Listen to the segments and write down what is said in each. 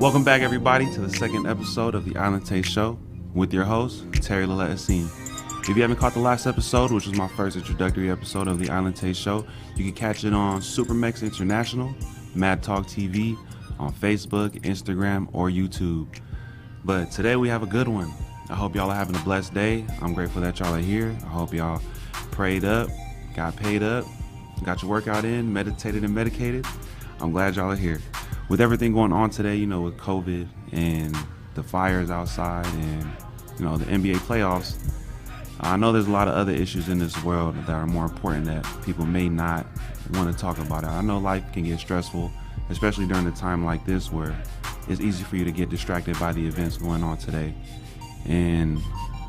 Welcome back, everybody, to the second episode of the Island Taste Show with your host, Terry Lele'a. If you haven't caught the last episode, which was my first introductory episode of the Island Taste Show, you can catch it on Supermex International, Mad Talk TV, on Facebook, Instagram, or YouTube. But today we have a good one. I hope y'all are having a blessed day. I'm grateful that y'all are here. I hope y'all prayed up, got paid up, got your workout in, meditated and medicated. I'm glad y'all are here. With everything going on today, you know, with COVID and the fires outside and, you know, the NBA playoffs, I know there's a lot of other issues in this world that are more important that people may not want to talk about. I know life can get stressful, especially during a time like this where it's easy for you to get distracted by the events going on today. And,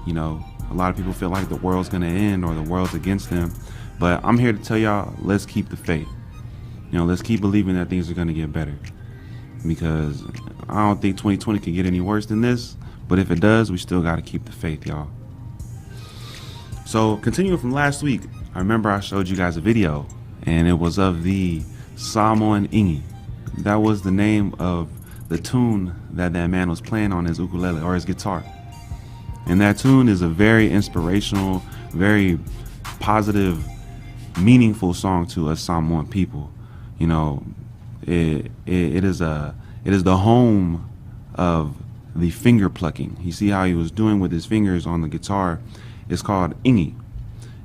you know, a lot of people feel like the world's going to end or the world's against them. But I'm here to tell y'all, let's keep the faith. You know, let's keep believing that things are going to get better. Because I don't think 2020 can get any worse than this. But if it does, we still got to keep the faith, y'all. So continuing from last week, I remember I showed you guys a video. And it was of the Samoan Ingi. That was the name of the tune that man was playing on his ukulele or his guitar. And that tune is a very inspirational, very positive, meaningful song to us Samoan people. You know, it is the home of the finger plucking. You see how he was doing with his fingers on the guitar. It's called Ingi.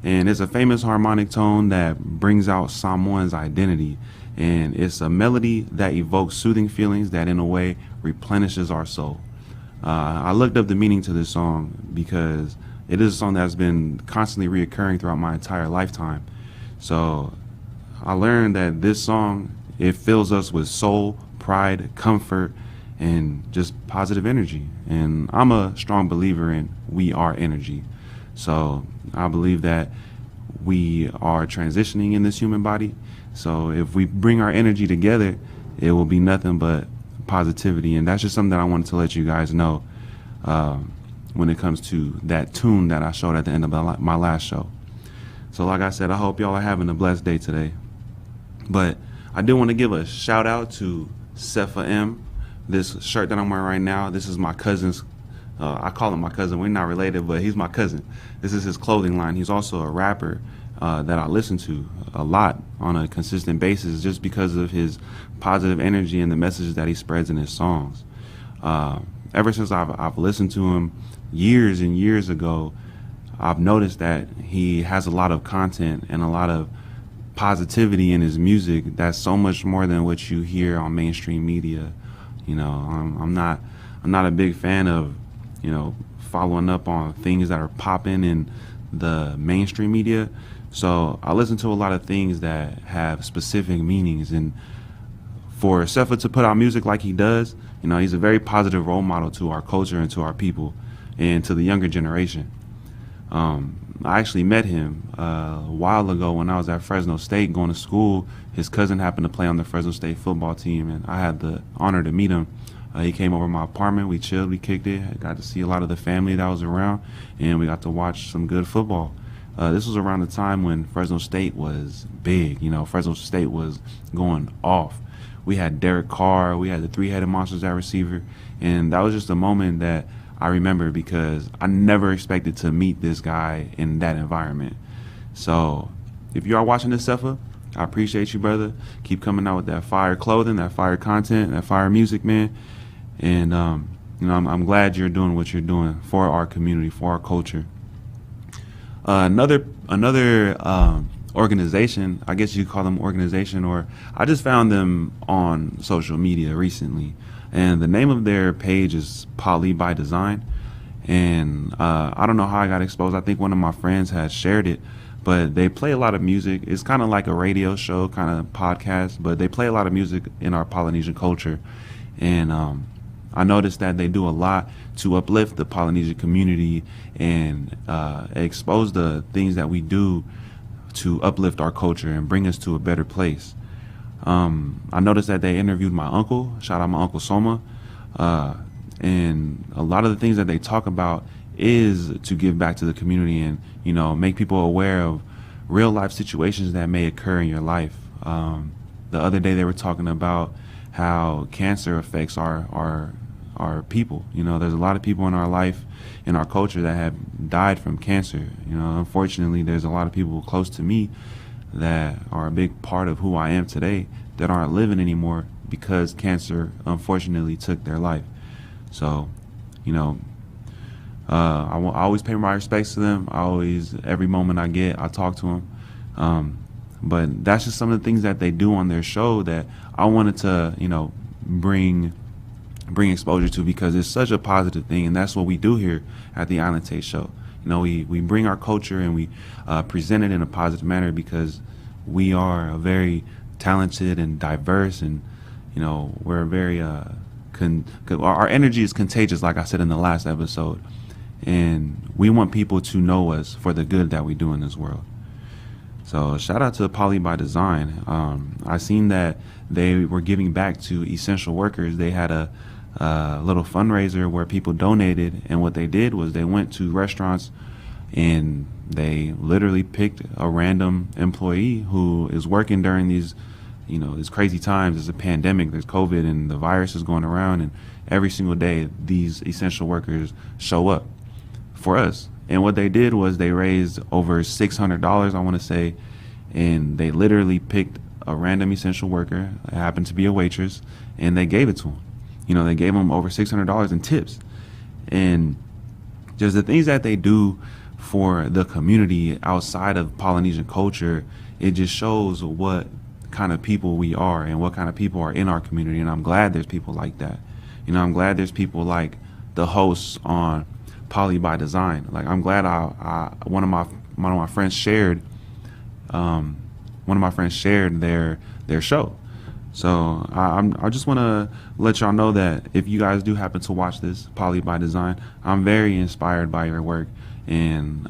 And it's a famous harmonic tone that brings out Samoan's identity. And it's a melody that evokes soothing feelings that in a way replenishes our soul. I looked up the meaning to this song because it is a song that's been constantly reoccurring throughout my entire lifetime. So I learned that this song, it fills us with soul, pride, comfort, and just positive energy. And I'm a strong believer in we are energy. So I believe that we are transitioning in this human body. So if we bring our energy together, it will be nothing but positivity. And that's just something that I wanted to let you guys know when it comes to that tune that I showed at the end of my last show. So like I said, I hope y'all are having a blessed day today. But I do want to give a shout out to Sefa M. This shirt that I'm wearing right now, this is my cousin's. I call him my cousin. We're not related, but he's my cousin. This is his clothing line. He's also a rapper that I listen to a lot on a consistent basis just because of his positive energy and the messages that he spreads in his songs. Ever since I've listened to him years and years ago, I've noticed that he has a lot of content and a lot of positivity in his music that's so much more than what you hear on mainstream media. You know, I'm not a big fan of, you know, following up on things that are popping in the mainstream media. So I listen to a lot of things that have specific meanings. And for Sefa to put out music like he does, you know, he's a very positive role model to our culture and to our people and to the younger generation. I actually met him a while ago when I was at Fresno State going to school. His cousin happened to play on the Fresno State football team, and I had the honor to meet him. He came over to my apartment, we chilled, we kicked it, I got to see a lot of the family that was around, and we got to watch some good football. This was around the time when Fresno State was big. You know, Fresno State was going off. We had Derek Carr, we had the three-headed monsters at receiver, and that was just a moment that I remember because I never expected to meet this guy in that environment. So if you are watching this, Sefa, I appreciate you, brother. Keep coming out with that fire clothing, that fire content, that fire music, man. And, you know, I'm glad you're doing what you're doing for our community, for our culture. Another organization, I guess you call them organization, or I just found them on social media recently. And the name of their page is Poly by Design. And I don't know how I got exposed. I think one of my friends had shared it. But they play a lot of music. It's kind of like a radio show, kind of podcast. But they play a lot of music in our Polynesian culture. And I noticed that they do a lot to uplift the Polynesian community and expose the things that we do to uplift our culture and bring us to a better place. I noticed that they interviewed my uncle. Shout out my Uncle Soma. And a lot of the things that they talk about is to give back to the community and, you know, make people aware of real life situations that may occur in your life. The other day they were talking about how cancer affects our people. You know, there's a lot of people in our life, in our culture, that have died from cancer. You know, unfortunately, there's a lot of people close to me that are a big part of who I am today that aren't living anymore because cancer unfortunately took their life. So, you know, I always pay my respects to them. I always, every moment I get, I talk to them. But that's just some of the things that they do on their show that I wanted to, you know, bring exposure to, because it's such a positive thing, and that's what we do here at the Island Taste Show. You know, we bring our culture and we present it in a positive manner because we are a very talented and diverse, and you know, we're very our energy is contagious, like I said in the last episode, and we want people to know us for the good that we do in this world. So shout out to Poly by Design. I seen that they were giving back to essential workers. They had a little fundraiser where people donated, and what they did was they went to restaurants and they literally picked a random employee who is working during these, you know, these crazy times. There's a pandemic, there's COVID, and the virus is going around, and every single day these essential workers show up for us. And what they did was they raised over $600, I want to say, and they literally picked a random essential worker, it happened to be a waitress, and they gave it to them. You know, they gave them over $600 in tips. And just the things that they do for the community outside of Polynesian culture, it just shows what kind of people we are and what kind of people are in our community. And I'm glad there's people like that. You know, I'm glad there's people like the hosts on Poly by Design. Like, I'm glad one of my friends shared their show. So I just want to let y'all know that if you guys do happen to watch this Poly by Design, I'm very inspired by your work, and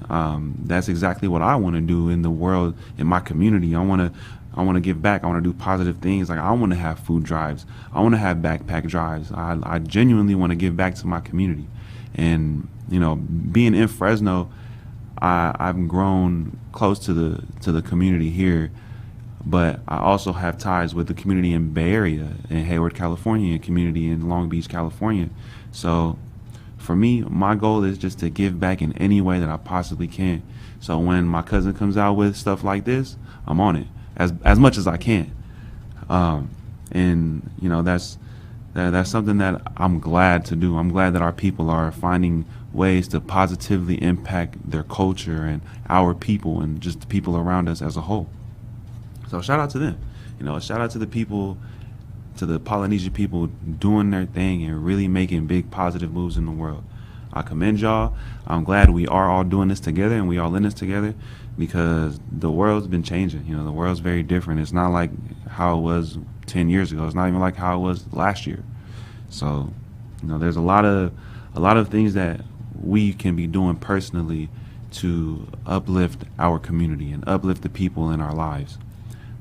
that's exactly what I want to do in the world, in my community. I want to give back. I want to do positive things. Like, I want to have food drives. I want to have backpack drives. I genuinely want to give back to my community. And you know, being in Fresno, I've grown close to the community here, but I also have ties with the community in Bay Area, in Hayward, California, and community in Long Beach, California. So for me, my goal is just to give back in any way that I possibly can. So when my cousin comes out with stuff like this, I'm on it as much as I can. And you know, that's something that I'm glad to do. I'm glad that our people are finding ways to positively impact their culture and our people and just the people around us as a whole. So shout out to them. You know, shout out to the people, to the Polynesian people doing their thing and really making big positive moves in the world. I commend y'all. I'm glad we are all doing this together and we all in this together, because the world's been changing. You know, the world's very different. It's not like how it was 10 years ago. It's not even like how it was last year. So, you know, there's a lot of things that we can be doing personally to uplift our community and uplift the people in our lives.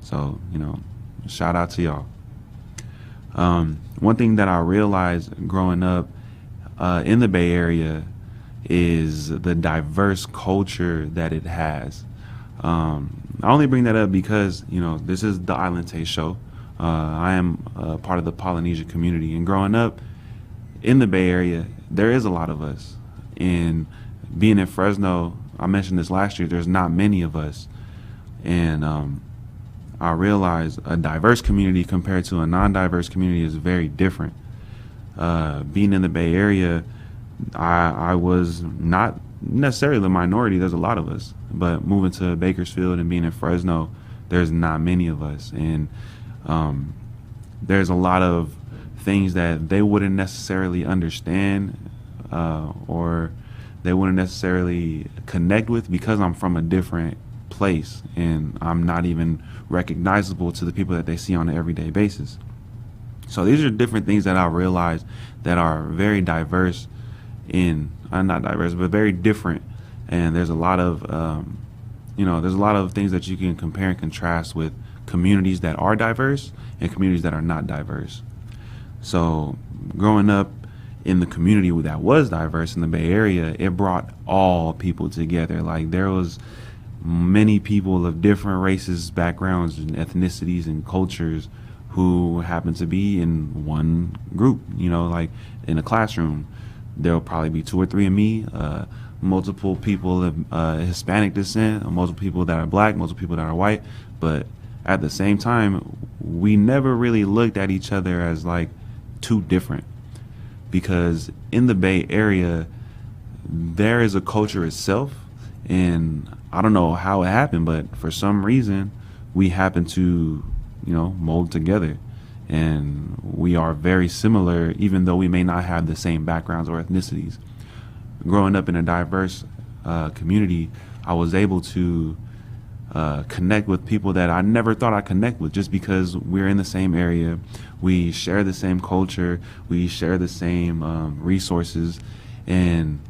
So, you know, shout out to y'all. One thing that I realized growing up in the Bay Area is the diverse culture that it has. I only bring that up because, you know, this is the Island Taste Show. I am part of the Polynesian community, and growing up in the Bay Area, there is a lot of us. And being in Fresno, I mentioned this last year, there's not many of us. And I realized a diverse community compared to a non-diverse community is very different. Being in the Bay Area, I was not necessarily the minority. There's a lot of us. But moving to Bakersfield and being in Fresno, there's not many of us. And there's a lot of things that they wouldn't necessarily understand or they wouldn't necessarily connect with, because I'm from a different place and I'm not even recognizable to the people that they see on an everyday basis. So these are different things that I realized that are very diverse not diverse, but very different. And there's a lot of, there's a lot of things that you can compare and contrast with communities that are diverse and communities that are not diverse. So growing up in the community that was diverse in the Bay Area, it brought all people together. Like, there was many people of different races, backgrounds, and ethnicities and cultures who happen to be in one group. You know, like in a classroom, there'll probably be two or three of me, multiple people of Hispanic descent, multiple people that are black, multiple people that are white. But at the same time, we never really looked at each other as like too different, because in the Bay Area, there is a culture itself, and I don't know how it happened, but for some reason, we happen to, mold together, and we are very similar, even though we may not have the same backgrounds or ethnicities. Growing up in a diverse community, I was able to connect with people that I never thought I'd connect with, just because we're in the same area, we share the same culture, we share the same resources, and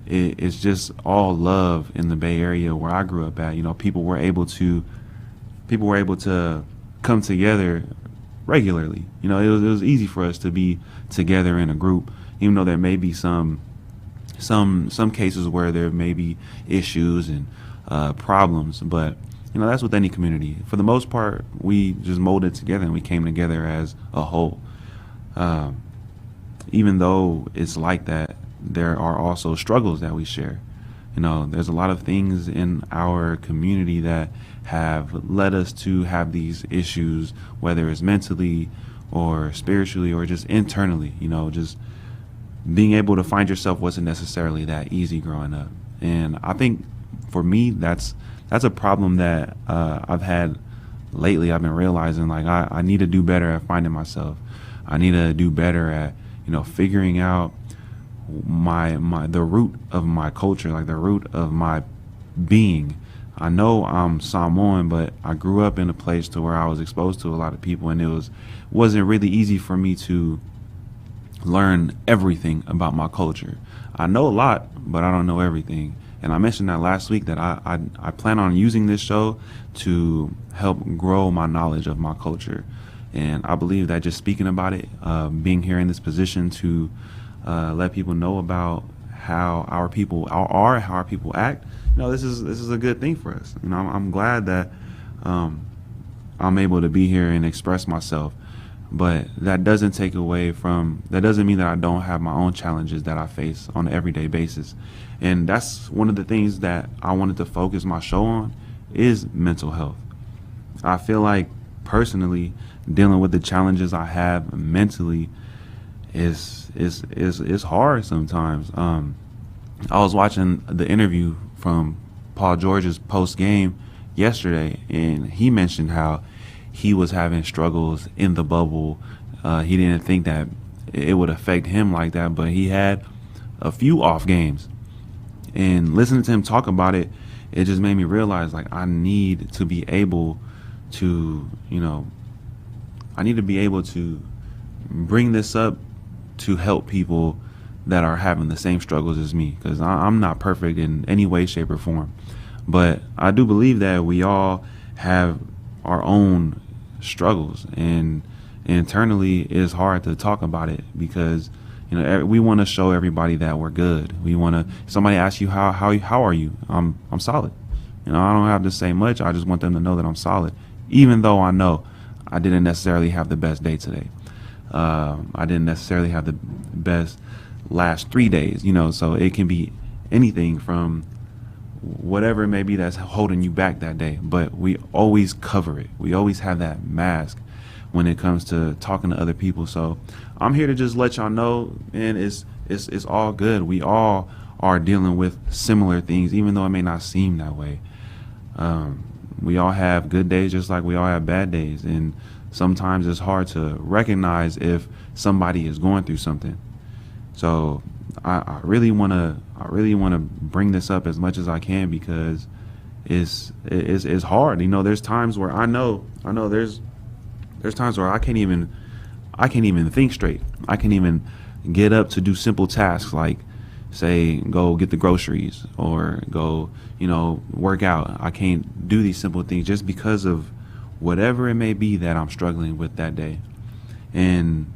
it's just all love in the Bay Area where I grew up at. People were able to come together regularly. It was easy for us to be together in a group, even though there may be some cases where there may be issues and problems, but that's with any community. For the most part, we just molded together and we came together as a whole. Even though it's like that, there are also struggles that we share. There's a lot of things in our community that have led us to have these issues, whether it's mentally or spiritually or just internally. Just being able to find yourself wasn't necessarily that easy growing up. And I think for me, that's a problem that I've had lately. I've been realizing, like, I need to do better at finding myself. I need to do better at figuring out the root of my culture, like the root of my being. I know I'm Samoan, but I grew up in a place to where I was exposed to a lot of people, and it wasn't really easy for me to learn everything about my culture. I know a lot, but I don't know everything. And I mentioned that last week, that I plan on using this show to help grow my knowledge of my culture. And I believe that just speaking about it, being here in this position to let people know about how our people are, how our people act, this is a good thing for us. I'm glad that I'm able to be here and express myself. But that doesn't mean that I don't have my own challenges that I face on an everyday basis. And that's one of the things that I wanted to focus my show on, is mental health. I feel like personally dealing with the challenges I have mentally is hard sometimes. I was watching the interview from Paul George's post game yesterday, and he mentioned how he was having struggles in the bubble. He didn't think that it would affect him like that, but he had a few off games. And listening to him talk about it, it just made me realize, like, I need to be able to, bring this up to help people that are having the same struggles as me, because I'm not perfect in any way, shape, or form. But I do believe that we all have our own struggles, and internally it's hard to talk about it, because we want to show everybody that we're good. We want to, somebody asks you how are you, I'm solid. I don't have to say much. I just want them to know that I'm solid, even though I know I didn't necessarily have the best day today. I didn't necessarily have the best last 3 days, so it can be anything from whatever it may be that's holding you back that day. But we always cover it. We always have that mask when it comes to talking to other people. So I'm here to just let y'all know, and it's all good. We all are dealing with similar things, even though it may not seem that way. We all have good days just like we all have bad days, and sometimes it's hard to recognize if somebody is going through something. So I really want to bring this up as much as I can, because it's hard. There's times where I know there's times where I can't even think straight. I can't even get up to do simple tasks like, say, go get the groceries or go, work out. I can't do these simple things just because of whatever it may be that I'm struggling with that day. And,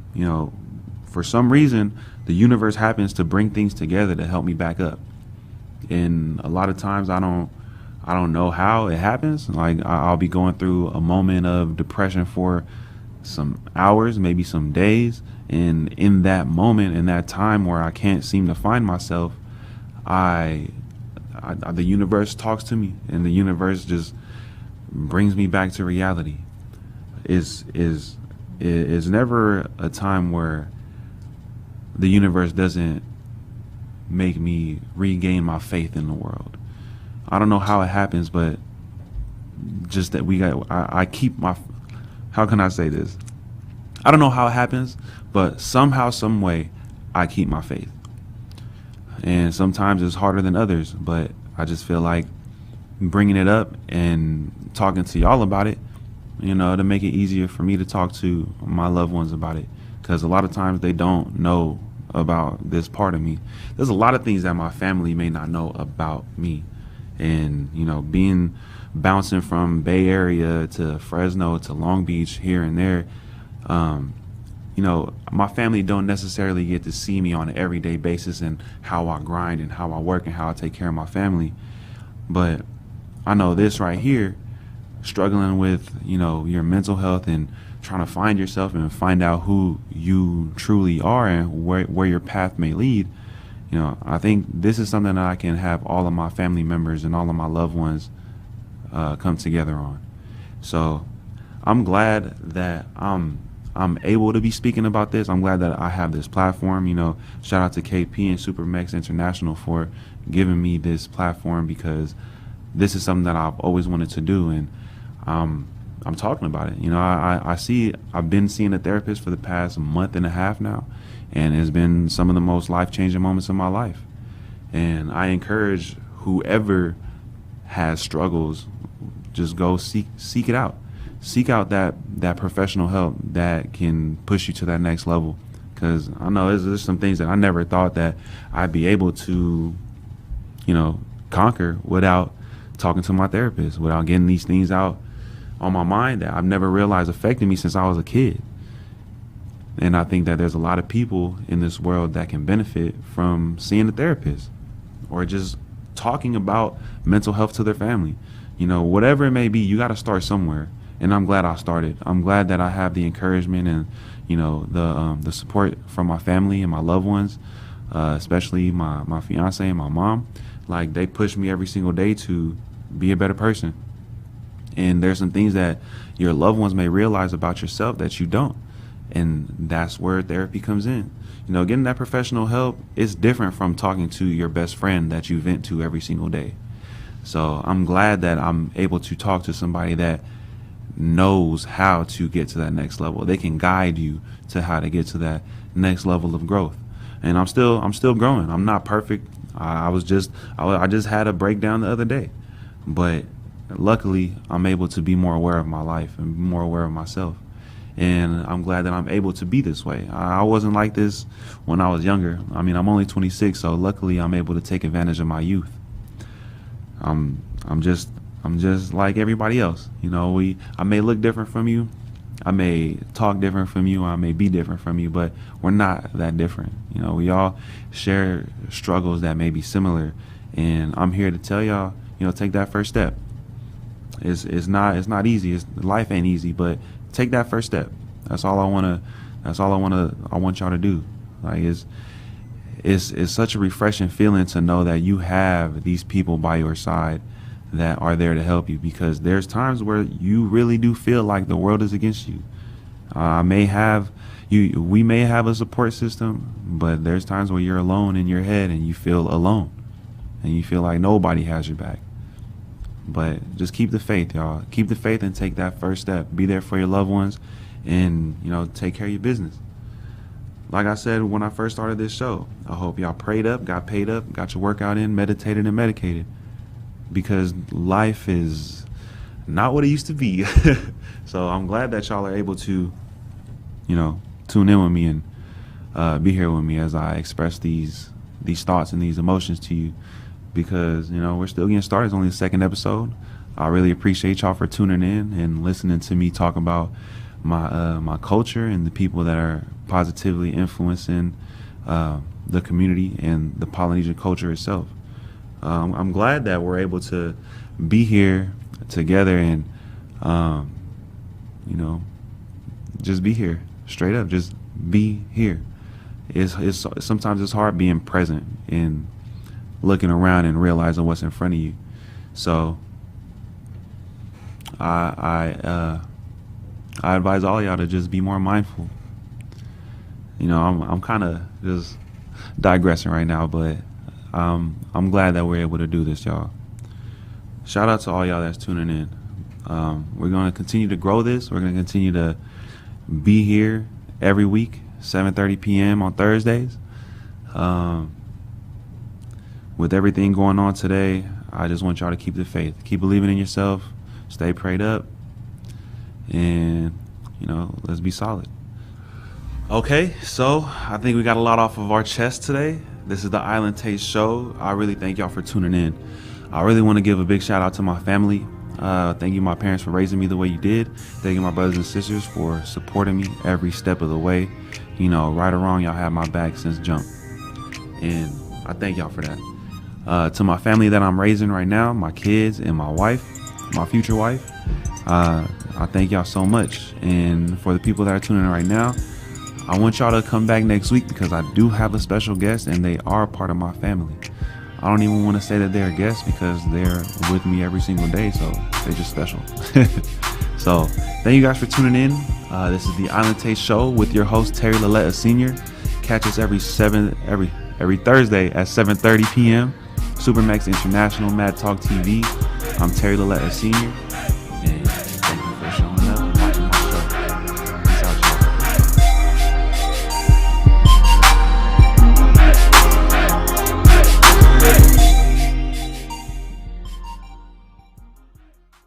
for some reason, the universe happens to bring things together to help me back up. And a lot of times I don't know how it happens. Like, I'll be going through a moment of depression for some hours, maybe some days, and in that moment, in that time where I can't seem to find myself, I, the universe talks to me, and the universe just brings me back to reality. Is never a time where the universe doesn't make me regain my faith in the world. I don't know how it happens, but just that I keep my, how can I say this? I don't know how it happens, but somehow, some way, I keep my faith. And sometimes it's harder than others, but I just feel like bringing it up and talking to y'all about it, to make it easier for me to talk to my loved ones about it. Because a lot of times they don't know about this part of me. There's a lot of things that my family may not know about me. And, being bouncing from Bay Area to Fresno to Long Beach here and there, my family don't necessarily get to see me on an everyday basis and how I grind and how I work and how I take care of my family. But I know this right here, struggling with, your mental health and trying to find yourself and find out who you truly are and where your path may lead. I think this is something that I can have all of my family members and all of my loved ones come together on. So I'm glad that I'm able to be speaking about this. I'm glad that I have this platform. Shout out to KP and Supermex International for giving me this platform, because this is something that I've always wanted to do, and I'm talking about it. I've been seeing a therapist for the past month and a half now, and it's been some of the most life-changing moments of my life. And I encourage whoever has struggles, just go seek it out. Seek out that professional help that can push you to that next level. Because I know there's some things that I never thought that I'd be able to, conquer without talking to my therapist, without getting these things out on my mind that I've never realized affected me since I was a kid. And I think that there's a lot of people in this world that can benefit from seeing a therapist or just talking about mental health to their family. Whatever it may be, you got to start somewhere. And I'm glad I started. I'm glad that I have the encouragement and, the support from my family and my loved ones, especially my fiance and my mom. Like, they push me every single day to be a better person. And there's some things that your loved ones may realize about yourself that you don't. And that's where therapy comes in. Getting that professional help is different from talking to your best friend that you vent to every single day. So I'm glad that I'm able to talk to somebody that knows how to get to that next level. They can guide you to how to get to that next level of growth. And I'm still growing. I'm not perfect. I just had a breakdown the other day, but luckily I'm able to be more aware of my life and more aware of myself. And I'm glad that I'm able to be this way. I wasn't like this when I was younger. I mean, I'm only 26, so luckily I'm able to take advantage of my youth. I'm just like everybody else. I may look different from you, I may talk different from you, I may be different from you, but we're not that different. We all share struggles that may be similar, and I'm here to tell y'all, take that first step. It's not easy. Life ain't easy, but take that first step. That's all I want y'all to do. Like, it's such a refreshing feeling to know that you have these people by your side that are there to help you, because there's times where you really do feel like the world is against you. We may have a support system, but there's times where you're alone in your head and you feel alone and you feel like nobody has your back. But just keep the faith, y'all. Keep the faith and take that first step. Be there for your loved ones and, take care of your business. Like I said when I first started this show, I hope y'all prayed up, got paid up, got your workout in, meditated and medicated. Because life is not what it used to be. So I'm glad that y'all are able to, tune in with me and be here with me as I express these thoughts and these emotions to you. Because, we're still getting started. It's only the second episode. I really appreciate y'all for tuning in and listening to me talk about my culture and the people that are positively influencing the community and the Polynesian culture itself. I'm glad that we're able to be here together and, just be here. Straight up, just be here. It's sometimes it's hard being present and looking around and realizing what's in front of you. So I advise all y'all to just be more mindful. You know, I'm kind of just digressing right now, but I'm glad that we're able to do this, y'all. Shout out to all y'all that's tuning in. We're going to continue to grow this. We're going to continue to be here every week, 7:30 p.m. on Thursdays. With everything going on today, I just want y'all to keep the faith. Keep believing in yourself. Stay prayed up. And, you know, let's be solid. Okay, so I think we got a lot off of our chest today. This is the Island Taste Show. I really thank y'all for tuning in. I really want to give a big shout out to my family. Thank you, my parents, for raising me the way you did. Thank you, my brothers and sisters, for supporting me every step of the way. You know, right or wrong, y'all have my back since jump. And I thank y'all for that. To my family that I'm raising right now, my kids and my wife, my future wife, I thank y'all so much. And for the people that are tuning in right now, I want y'all to come back next week because I do have a special guest and they are part of my family. I don't even want to say that they're guests because they're with me every single day, so they're just special. So thank you guys for tuning in. This is the Island Taste Show with your host Terry Lele'a Sr. Catch us every Thursday at 7:30 p.m. Supermax International, Mad Talk TV. I'm Terry Lele'a Sr.